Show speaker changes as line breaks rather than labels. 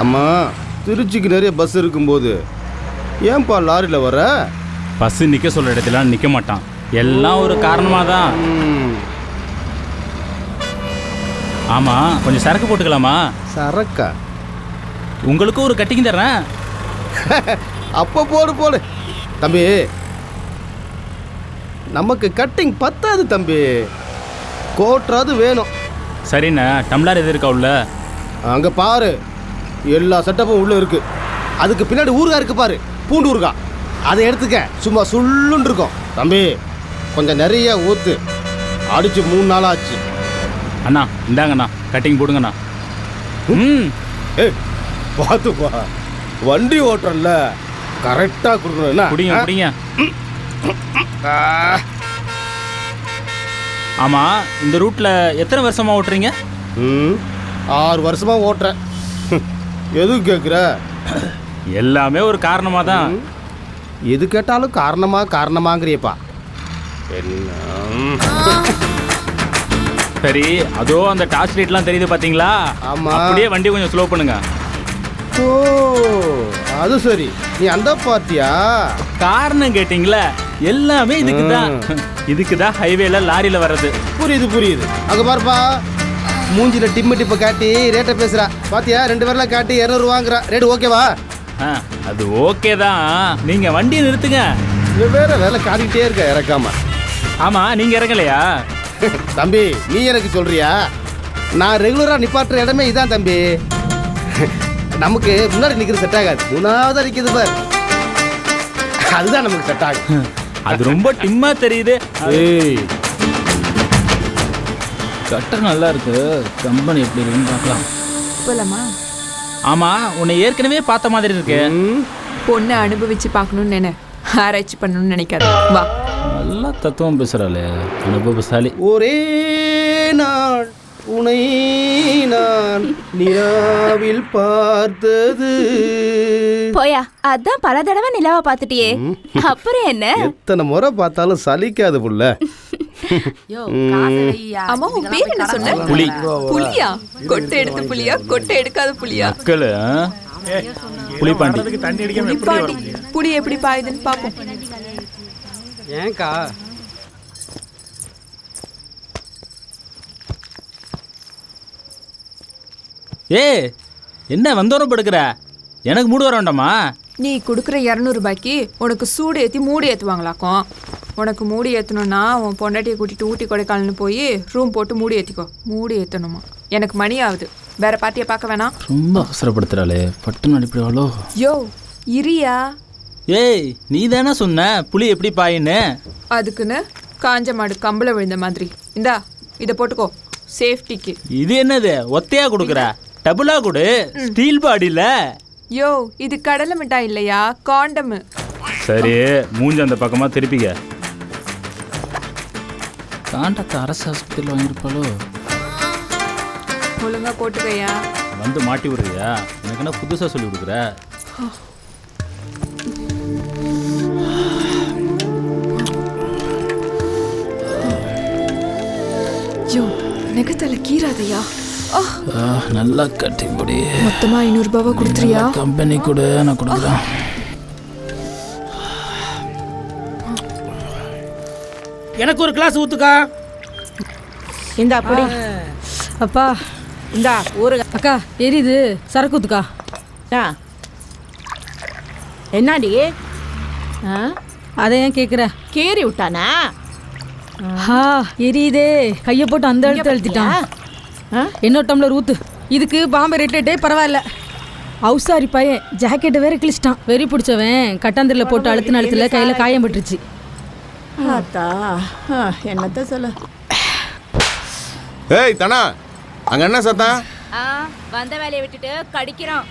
ஆமாம், திருச்சிக்கு நிறைய பஸ் இருக்கும்போது ஏன்பா லாரியில் வர?
பஸ்ஸு நிற்க சொல்கிற இடத்துல நிற்க மாட்டான். எல்லாம் ஒரு காரணமாக தான். ஆமாம், கொஞ்சம் சரக்கு போட்டுக்கலாமா?
சரக்கா?
உங்களுக்கும் ஒரு கட்டிங் தர்றேன்.
அப்போ போடு தம்பி. நமக்கு கட்டிங் பத்தாது தம்பி, கோட்ராது வேணும்.
சரிண்ணா, டம்ளர் எது இருக்கா உள்ள?
அங்கே பாரு, எல்லா செட்டப்பும் உள்ளே இருக்கு. அதுக்கு பின்னாடி ஊறுகாய் இருக்கு பாரு, பூண்டு ஊறுகாய். அதை எடுத்துக்க, சும்மா சுள்ளுன்னு இருக்கும். தம்பி கொஞ்சம் நிறைய ஊற்று, அடிச்சு 3 நாள் ஆச்சு.
அண்ணா இந்தாங்கண்ணா, கட்டிங் போடுங்கண்ணா.
பார்த்துப்பா, வண்டி ஓட்டுறல கரெக்டாக கொடுக்கணும். என்ன
குடிங்க. ஆமாம், இந்த ரூட்டில் எத்தனை வருஷமாக ஓட்டுறீங்க?
6 வருஷமாக ஓட்டுறேன். எது கேட்குற?
எல்லாமே ஒரு காரணமாக தான்.
எது கேட்டாலும் காரணமாங்கிறியப்பா. என்ன?
சரி, அதோ அந்த டார்ச் லைட்லாம் தெரியுது பார்த்தீங்களா?
ஆமாம்.
அப்படியே வண்டி கொஞ்சம் ஸ்லோ பண்ணுங்க.
ஓ, அது சரி, நீ அந்த பார்ட்டியா?
காரணம் கேட்டிங்களா? எல்லாமே இதுக்கு தான் ஹைவேல லாரியில் வர்றது.
புரியுது. அங்கே பாருப்பா, மூஞ்சில டிப்பை காட்டி ரேட்டை பேசுகிறா பாத்தியா? 2 பேர்லாம் காட்டி 200 வாங்குறா. ரேட்டு ஓகேவா?
அது ஓகே தான். நீங்கள் வண்டியை நிறுத்துங்க.
வேற வேலை காட்டிக்கிட்டே இருக்க இறக்காம.
ஆமாம், நீங்கள் இறங்கலையா?
தம்பி நீ எனக்கு சொல்றியா? நான் ரெகுலராக நிப்பாட்டுற இடமே இதான் தம்பி. நமக்கு முன்னாடி நிற்கிறது செட் ஆகாது, 3ஆவதா நிற்கிறது பார், அதுதான் நமக்கு செட் ஆகும்.
அது ரொம்ப டிம்மா தெரியுது. கட்டர் நல்லா இருக்கு, கம்பெனி எப்படி இருக்குன்னு பார்க்கலாம்.
போலாமா?
ஆமாம், உன்னை ஏற்கனவே பார்த்த மாதிரி இருக்கு.
பொண்ணை அனுபவிச்சு பார்க்கணும்னு நினை, ஆராய்ச்சி பண்ணணும்னு நினைக்காது. வா.
நல்லா தத்துவம் பேசுகிறாளே, அனுபவசாலி.
ஒரே நாள் உனை நான் நிலாவில் பார்த்தது.
போயா, அதான் பல தடவை நிலாவை பார்த்துட்டியே, அப்புறம் என்ன?
எத்தனை முறை பார்த்தாலும் சலிக்காது புள்ள.
அம்மா, உன் பேர் என்ன சொன்ன?
புலி.
புலியா? கொட்டை எடுத்து புலியா, கொட்டை எடுக்காத புலியா?
மக்கள் புலிப்பாண்டி.
புலிப்பாண்டி. புலி எப்படி பாயுதுன்னு பாப்போம்.
ஏன்க்கா?
என்ன வந்தோரம் படுக்கிற? எனக்கு மூடு வர வேண்டாமா?
நீ கொடுக்குற 200 ரூபாய்க்கு உனக்கு சூடு ஏற்றி மூடி ஏற்றுவாங்களாக்கும். உனக்கு மூடி ஏற்றணும்னா உன் பொண்டாட்டியை கூட்டிட்டு ஊட்டி கொடைக்கானல்னு போய் ரூம் போட்டு மூடி ஏற்றிக்கோ. மூடி ஏற்றணுமா? எனக்கு மணி ஆகுது, வேற பார்ட்டியை பார்க்க வேணாம்.
ரொம்ப அவசரப்படுத்துறாளே, பட்டு நடிப்பிடுவாளோ?
யோ இரியா.
நீ தானே சொன்ன புலி எப்படி பாயின்னு?
அதுக்குன்னு காஞ்ச மாடு கம்பளை விழுந்த மாதிரி. இந்தா இதை போட்டுக்கோ, சேஃப்டிக்கு.
இது என்னது ஒத்தையா கொடுக்குற? டபுளா கொடு, ஸ்டீல் பாடியில.
யோ, இது கடலை மிட்டாய் இல்லையா, காண்டமு.
சரி, மூஞ்சி அந்த பக்கமா திருப்பிக்க. காண்டத்தை அரசு ஆஸ்பத்திரியில் வாங்கியிருப்பாளோ?
ஒழுங்கா போட்டுக்கையா.
வந்து மாட்டி விடுறியா? எனக்கு என்ன புதுசாக சொல்லி கொடுக்குற?
யோ, நெகத்தல கீராதையா?
நல்லா கட்டி முடி.
மொத்தமா 500 ரூபாவா கொடுத்துறியா?
கம்பெனி கூட நான் கொடுக்குறேன்.
எனக்கு ஒரு கிளாஸ் ஊத்துக்கா.
இந்தா அப்படி.
அப்பா
இந்தா ஊரு.
அக்கா எரியுது, சரக்கு ஊத்துக்கா.
என்னடி?
அதை ஏன் கேட்குற?
கேரி விட்டானா?
எரியுதே, கையை போட்டு அந்த இடத்துல அழுத்திட்டான். இன்னொரு டம்ளர் ஊத்து. இதுக்கு பாம்பே ரேட்டே பரவாயில்ல. அவுசாரி பையன் ஜாக்கெட்டை வேற கிழிச்சிட்டான். வெறி பிடிச்சவன் கட்டாந்திரில் போட்டு அழுத்தின அழுத்துல கையில் காயம் பட்டுருச்சு.
என்னத்த சொல்ல.
ஏய் தனா, அங்க என்ன சத்தம்?
வந்த வேலையை விட்டுட்டு கடிக்கிறான்.